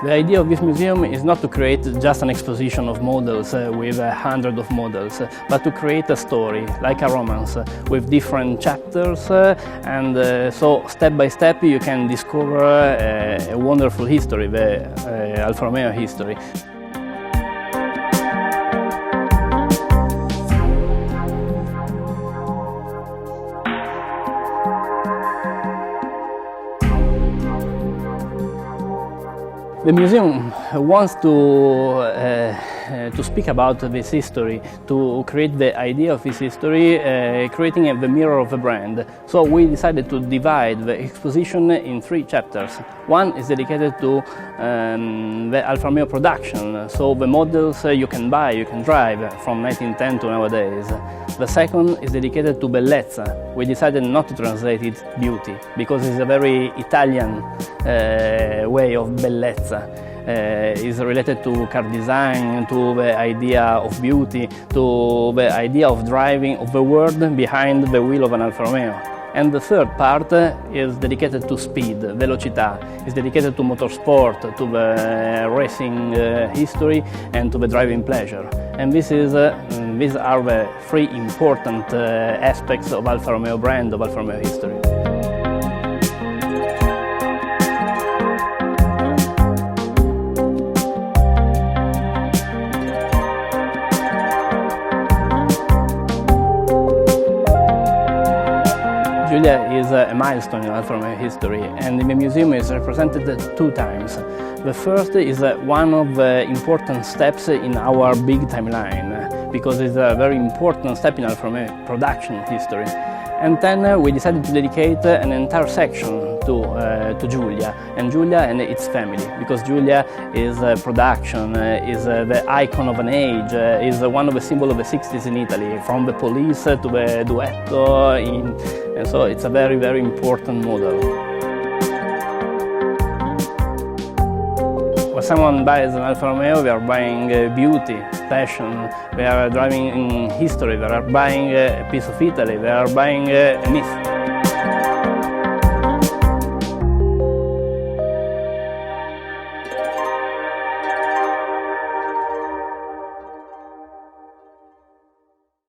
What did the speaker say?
The idea of this museum is not to create just an exposition of models with 100 of models, but to create a story, like a romance, with different chapters, and so step by step you can discover a wonderful history, the Alfa Romeo history. The museum wants to speak about this history, to create the idea of this history, creating the mirror of the brand. So we decided to divide the exposition in 3 chapters. One is dedicated to the Alfa Romeo production, so the models you can buy, you can drive from 1910 to nowadays. The second is dedicated to bellezza. We decided not to translate it beauty, because it's a very Italian way of bellezza. Is related to car design, to the idea of beauty, to the idea of driving, of the world behind the wheel of an Alfa Romeo. And the third part is dedicated to speed, velocità, is dedicated to motorsport, to the racing history and to the driving pleasure. And these are the 3 important aspects of Alfa Romeo brand, of Alfa Romeo history. Giulia is a milestone in Alfa Romeo history, and in the museum is represented 2 times. The first is one of the important steps in our big timeline, because it's a very important step in Alfa Romeo production history. And then we decided to dedicate an entire section to Giulia and its family, because Giulia is production, is the icon of an age, is one of the symbols of the 60s in Italy, from the police to the duetto, and so it's a very, very important model. When someone buys an Alfa Romeo, they are buying beauty, passion, they are driving in history, they are buying a piece of Italy, they are buying a myth.